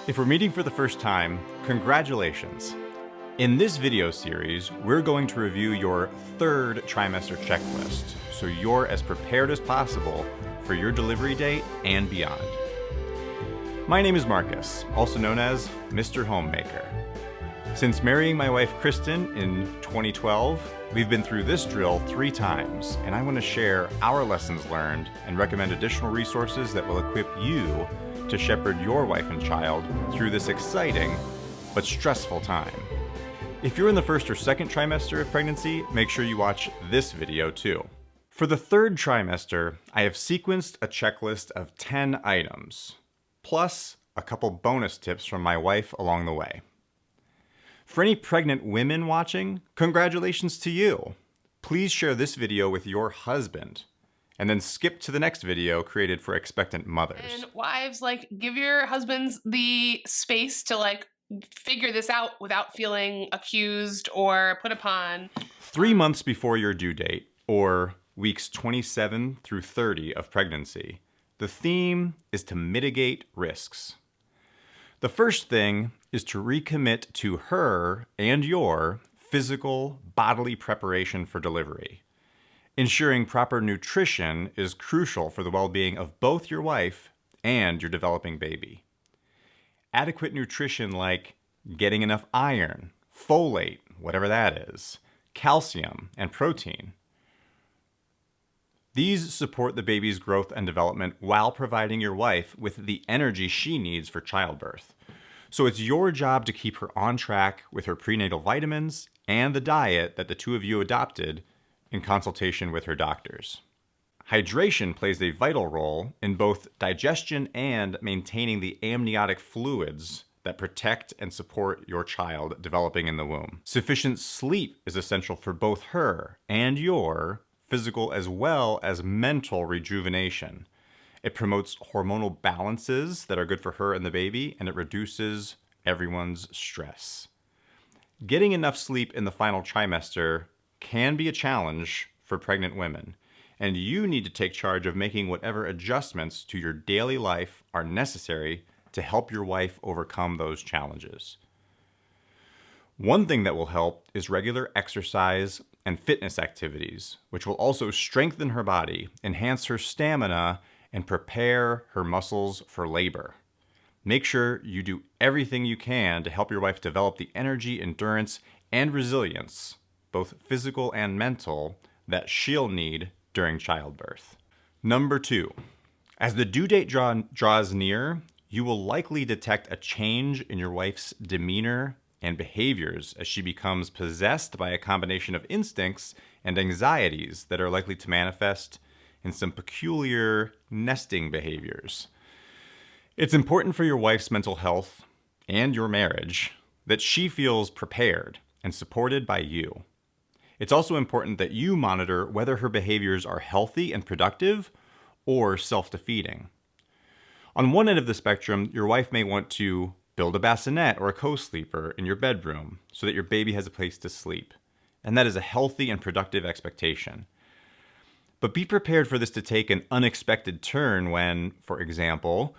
If we're meeting for the first time, congratulations. In this video series, we're going to review your third trimester checklist, so you're as prepared as possible for your delivery date and beyond. My name is Markus, also known as Mr. Homemaker. Since marrying my wife Kristen in 2012, we've been through this drill 3 times, and I want to share our lessons learned and recommend additional resources that will equip you to shepherd your wife and child through this exciting but stressful time. If you're in the first or second trimester of pregnancy, make sure you watch this video too. For the third trimester, I have sequenced a checklist of 10 items, plus a couple bonus tips from my wife along the way. For any pregnant women watching, congratulations to you. Please share this video with your husband, and then skip to the next video created for expectant mothers. And wives, give your husbands the space to figure this out without feeling accused or put upon. 3 months before your due date, or weeks 27 through 30 of pregnancy, the theme is to mitigate risks. The first thing is to recommit to her and your physical, bodily preparation for delivery. Ensuring proper nutrition is crucial for the well-being of both your wife and your developing baby. Adequate nutrition like getting enough iron, folate, whatever that is, calcium, and protein. These support the baby's growth and development while providing your wife with the energy she needs for childbirth. So it's your job to keep her on track with her prenatal vitamins and the diet that the two of you adopted in consultation with her doctors. Hydration plays a vital role in both digestion and maintaining the amniotic fluids that protect and support your child developing in the womb. Sufficient sleep is essential for both her and your physical as well as mental rejuvenation. It promotes hormonal balances that are good for her and the baby, and it reduces everyone's stress. Getting enough sleep in the final trimester can be a challenge for pregnant women, and you need to take charge of making whatever adjustments to your daily life are necessary to help your wife overcome those challenges. One thing that will help is regular exercise and fitness activities, which will also strengthen her body, enhance her stamina, and prepare her muscles for labor. Make sure you do everything you can to help your wife develop the energy, endurance, and resilience, both physical and mental, that she'll need during childbirth. Number 2, as the due date draws near, you will likely detect a change in your wife's demeanor and behaviors as she becomes possessed by a combination of instincts and anxieties that are likely to manifest in some peculiar nesting behaviors. It's important for your wife's mental health and your marriage that she feels prepared and supported by you. It's also important that you monitor whether her behaviors are healthy and productive or self-defeating. On one end of the spectrum, your wife may want to build a bassinet or a co-sleeper in your bedroom so that your baby has a place to sleep. And that is a healthy and productive expectation. But be prepared for this to take an unexpected turn when, for example,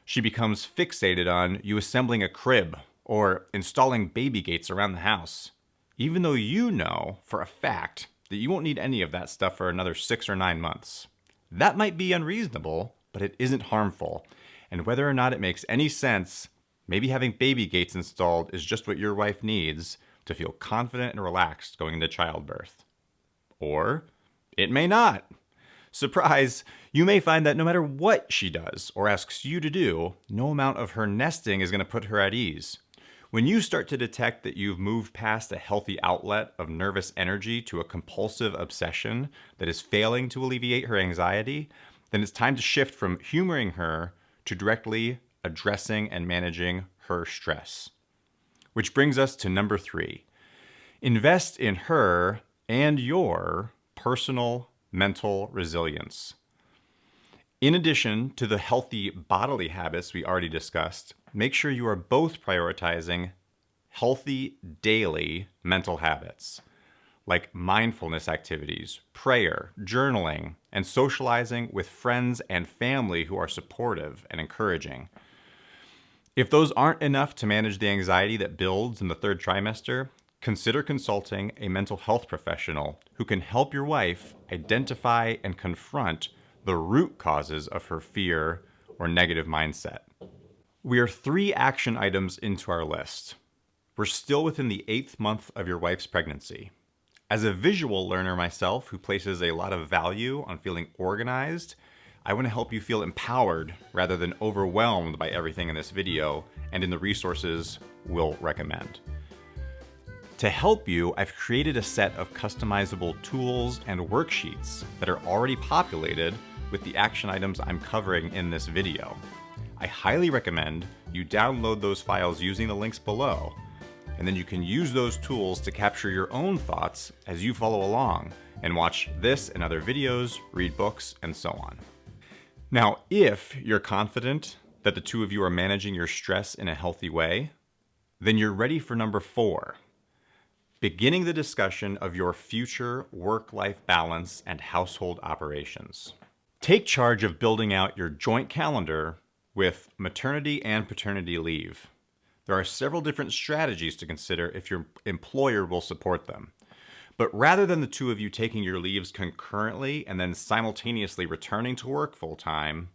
she becomes fixated on you assembling a crib or installing baby gates around the house, even though you know for a fact that you won't need any of that stuff for another 6 or 9 months. That might be unreasonable, but it isn't harmful. And whether or not it makes any sense, maybe having baby gates installed is just what your wife needs to feel confident and relaxed going into childbirth. Or it may not. Surprise, you may find that no matter what she does or asks you to do, no amount of her nesting is going to put her at ease. When you start to detect that you've moved past a healthy outlet of nervous energy to a compulsive obsession that is failing to alleviate her anxiety, then it's time to shift from humoring her to directly addressing and managing her stress. Which brings us to number 3. Invest in her and your personal mental resilience. In addition to the healthy bodily habits we already discussed, make sure you are both prioritizing healthy daily mental habits like mindfulness activities, prayer, journaling, and socializing with friends and family who are supportive and encouraging. If those aren't enough to manage the anxiety that builds in the third trimester, consider consulting a mental health professional who can help your wife identify and confront the root causes of her fear or negative mindset. We are 3 action items into our list. We're still within the 8th month of your wife's pregnancy. As a visual learner myself who places a lot of value on feeling organized, I want to help you feel empowered rather than overwhelmed by everything in this video and in the resources we'll recommend. To help you, I've created a set of customizable tools and worksheets that are already populated with the action items I'm covering in this video. I highly recommend you download those files using the links below, and then you can use those tools to capture your own thoughts as you follow along and watch this and other videos, read books, and so on. Now, if you're confident that the two of you are managing your stress in a healthy way, then you're ready for number 4, beginning the discussion of your future work-life balance and household operations. Take charge of building out your joint calendar with maternity and paternity leave. There are several different strategies to consider if your employer will support them. But rather than the two of you taking your leaves concurrently and then simultaneously returning to work full-time,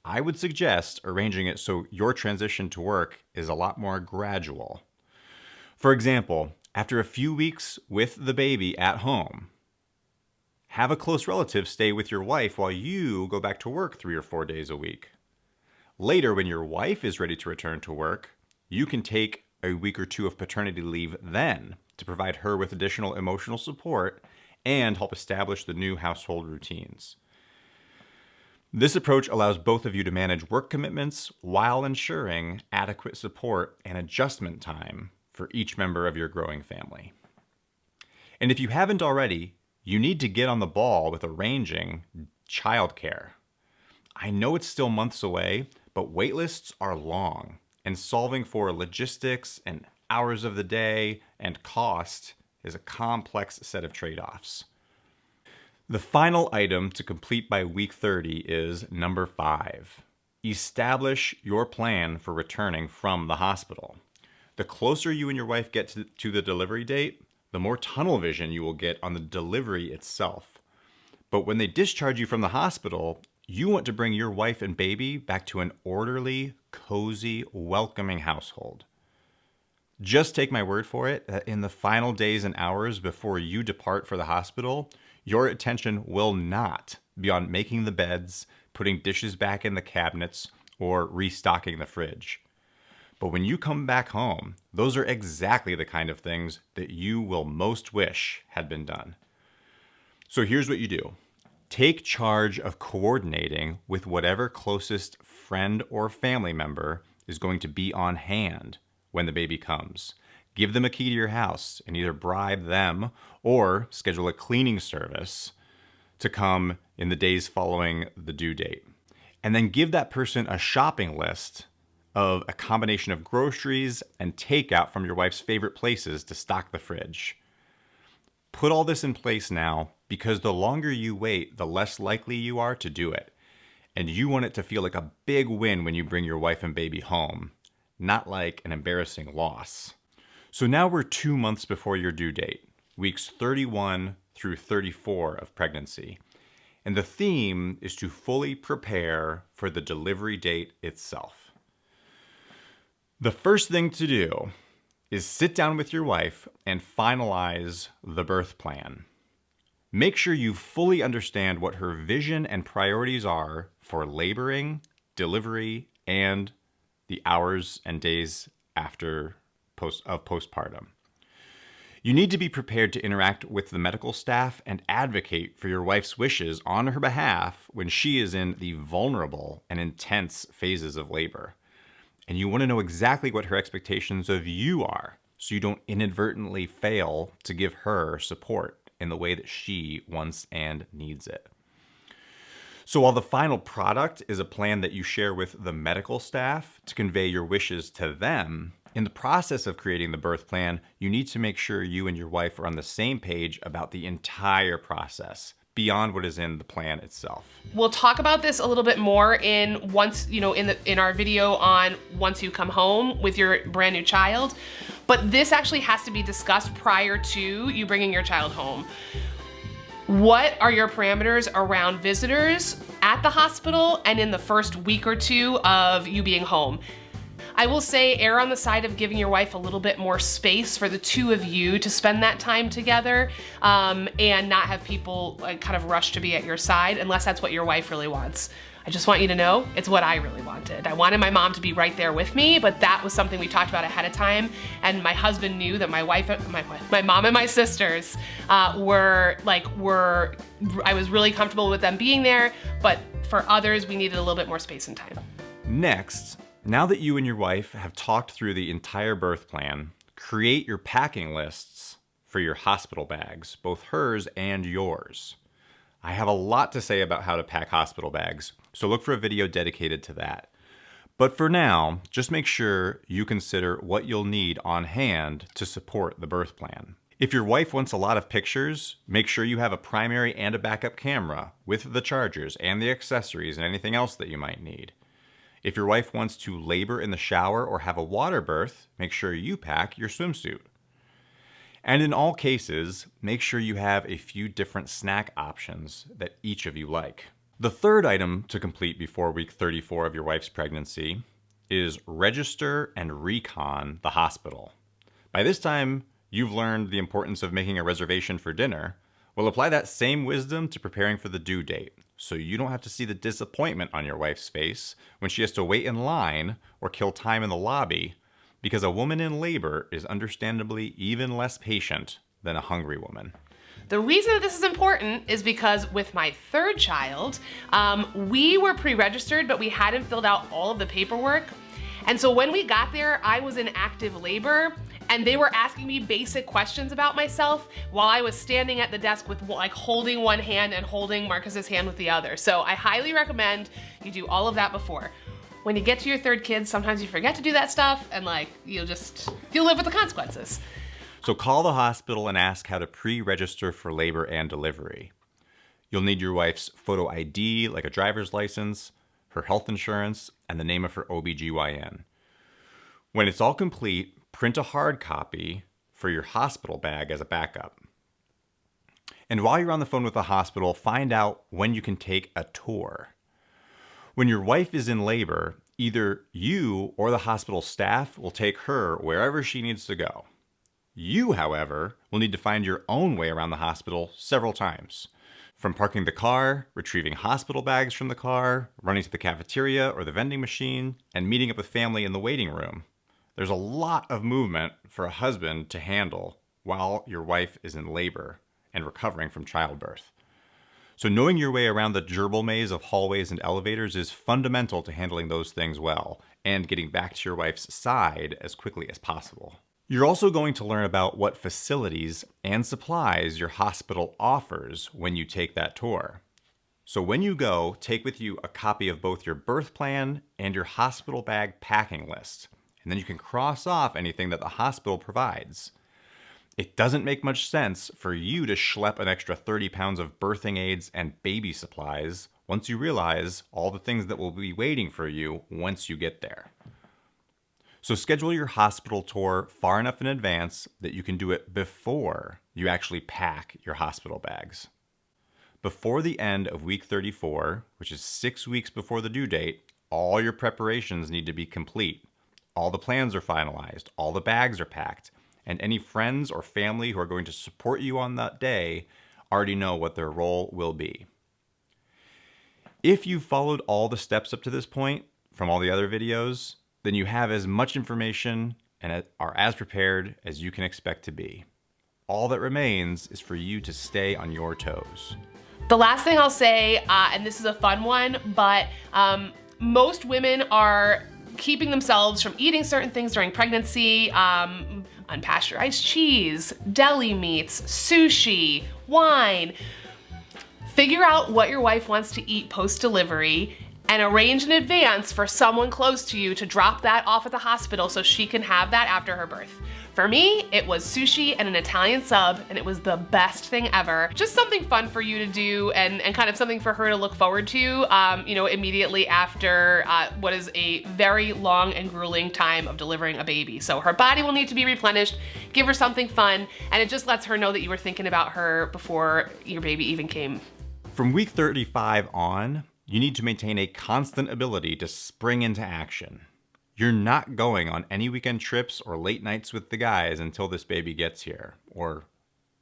I would suggest arranging it so your transition to work is a lot more gradual. For example, after a few weeks with the baby at home, have a close relative stay with your wife while you go back to work 3 or 4 days a week. Later, when your wife is ready to return to work, you can take a week or 2 of paternity leave then to provide her with additional emotional support and help establish the new household routines. This approach allows both of you to manage work commitments while ensuring adequate support and adjustment time for each member of your growing family. And if you haven't already, you need to get on the ball with arranging childcare. I know it's still months away, but waitlists are long, and solving for logistics and hours of the day and cost is a complex set of trade-offs. The final item to complete by week 30 is number 5. Establish your plan for returning from the hospital. The closer you and your wife get to the delivery date, the more tunnel vision you will get on the delivery itself. But when they discharge you from the hospital, you want to bring your wife and baby back to an orderly, cozy, welcoming household. Just take my word for it that in the final days and hours before you depart for the hospital, your attention will not be on making the beds, putting dishes back in the cabinets, or restocking the fridge. But when you come back home, those are exactly the kind of things that you will most wish had been done. So here's what you do. Take charge of coordinating with whatever closest friend or family member is going to be on hand when the baby comes. Give them a key to your house and either bribe them or schedule a cleaning service to come in the days following the due date. And then give that person a shopping list of a combination of groceries and takeout from your wife's favorite places to stock the fridge. Put all this in place now because the longer you wait, the less likely you are to do it. And you want it to feel like a big win when you bring your wife and baby home, not like an embarrassing loss. So now we're 2 months before your due date, weeks 31 through 34 of pregnancy. And the theme is to fully prepare for the delivery date itself. The first thing to do is sit down with your wife and finalize the birth plan. Make sure you fully understand what her vision and priorities are for laboring, delivery, and the hours and days after postpartum. You need to be prepared to interact with the medical staff and advocate for your wife's wishes on her behalf when she is in the vulnerable and intense phases of labor. And you want to know exactly what her expectations of you are so you don't inadvertently fail to give her support in the way that she wants and needs it. So while the final product is a plan that you share with the medical staff to convey your wishes to them, in the process of creating the birth plan, you need to make sure you and your wife are on the same page about the entire process, beyond what is in the plan itself. We'll talk about this a little bit more in our video on once you come home with your brand new child, but this actually has to be discussed prior to you bringing your child home. What are your parameters around visitors at the hospital and in the first week or two of you being home? I will say err on the side of giving your wife a little bit more space for the two of you to spend that time together, and not have people like kind of rush to be at your side unless that's what your wife really wants. I just want you to know it's what I really wanted. I wanted my mom to be right there with me, but that was something we talked about ahead of time, and my husband knew that my mom and my sisters I was really comfortable with them being there, but for others we needed a little bit more space and time. Next, now that you and your wife have talked through the entire birth plan, create your packing lists for your hospital bags, both hers and yours. I have a lot to say about how to pack hospital bags, so look for a video dedicated to that. But for now, just make sure you consider what you'll need on hand to support the birth plan. If your wife wants a lot of pictures, make sure you have a primary and a backup camera with the chargers and the accessories and anything else that you might need. If your wife wants to labor in the shower or have a water birth, make sure you pack your swimsuit. And in all cases, make sure you have a few different snack options that each of you like. The third item to complete before week 34 of your wife's pregnancy is register and recon the hospital. By this time, you've learned the importance of making a reservation for dinner. Well, apply that same wisdom to preparing for the due date, so you don't have to see the disappointment on your wife's face when she has to wait in line or kill time in the lobby, because a woman in labor is understandably even less patient than a hungry woman. The reason that this is important is because with my third child, we were pre-registered, but we hadn't filled out all of the paperwork. And so when we got there, I was in active labor, and they were asking me basic questions about myself while I was standing at the desk with like holding one hand and holding Markus's hand with the other. So I highly recommend you do all of that before. When you get to your third kid, sometimes you forget to do that stuff, and like you'll live with the consequences. So call the hospital and ask how to pre-register for labor and delivery. You'll need your wife's photo ID, like a driver's license, her health insurance, and the name of her OBGYN. When it's all complete, print a hard copy for your hospital bag as a backup. And while you're on the phone with the hospital, find out when you can take a tour. When your wife is in labor, either you or the hospital staff will take her wherever she needs to go. You, however, will need to find your own way around the hospital several times. From parking the car, retrieving hospital bags from the car, running to the cafeteria or the vending machine, and meeting up with family in the waiting room. There's a lot of movement for a husband to handle while your wife is in labor and recovering from childbirth. So knowing your way around the gerbil maze of hallways and elevators is fundamental to handling those things well and getting back to your wife's side as quickly as possible. You're also going to learn about what facilities and supplies your hospital offers when you take that tour. So when you go, take with you a copy of both your birth plan and your hospital bag packing list, and then you can cross off anything that the hospital provides. It doesn't make much sense for you to schlep an extra 30 pounds of birthing aids and baby supplies once you realize all the things that will be waiting for you once you get there. So schedule your hospital tour far enough in advance that you can do it before you actually pack your hospital bags. Before the end of week 34, which is 6 weeks before the due date, all your preparations need to be complete. All the plans are finalized, all the bags are packed, and any friends or family who are going to support you on that day already know what their role will be. If you've followed all the steps up to this point from all the other videos, then you have as much information and are as prepared as you can expect to be. All that remains is for you to stay on your toes. The last thing I'll say, and this is a fun one, but most women are keeping themselves from eating certain things during pregnancy, unpasteurized cheese, deli meats, sushi, wine. Figure out what your wife wants to eat post-delivery and arrange in advance for someone close to you to drop that off at the hospital so she can have that after her birth. For me, it was sushi and an Italian sub, and it was the best thing ever. Just something fun for you to do and kind of something for her to look forward to, immediately after what is a very long and grueling time of delivering a baby. So her body will need to be replenished, give her something fun, and it just lets her know that you were thinking about her before your baby even came. From week 35 on, you need to maintain a constant ability to spring into action. You're not going on any weekend trips or late nights with the guys until this baby gets here, or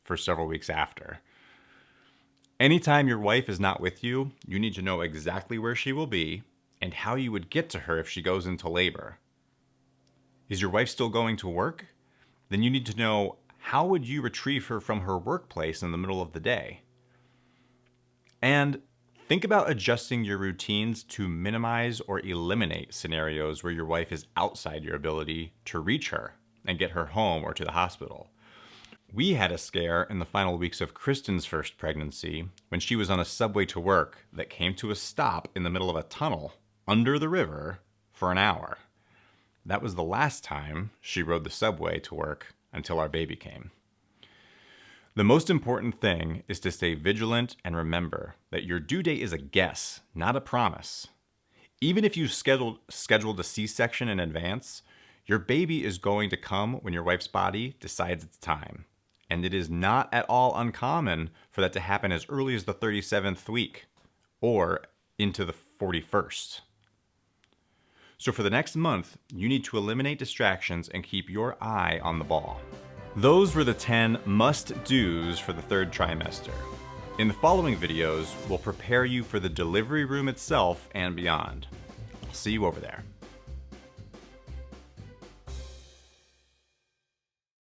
for several weeks after. Anytime your wife is not with you, you need to know exactly where she will be and how you would get to her if she goes into labor. Is your wife still going to work? Then you need to know, how would you retrieve her from her workplace in the middle of the day? And think about adjusting your routines to minimize or eliminate scenarios where your wife is outside your ability to reach her and get her home or to the hospital. We had a scare in the final weeks of Kristen's first pregnancy when she was on a subway to work that came to a stop in the middle of a tunnel under the river for an hour. That was the last time she rode the subway to work until our baby came. The most important thing is to stay vigilant and remember that your due date is a guess, not a promise. Even if you scheduled a C-section in advance, your baby is going to come when your wife's body decides it's time. And it is not at all uncommon for that to happen as early as the 37th week or into the 41st. So for the next month, you need to eliminate distractions and keep your eye on the ball. Those were the 10 must-dos for the third trimester. In the following videos, we'll prepare you for the delivery room itself and beyond. I'll see you over there.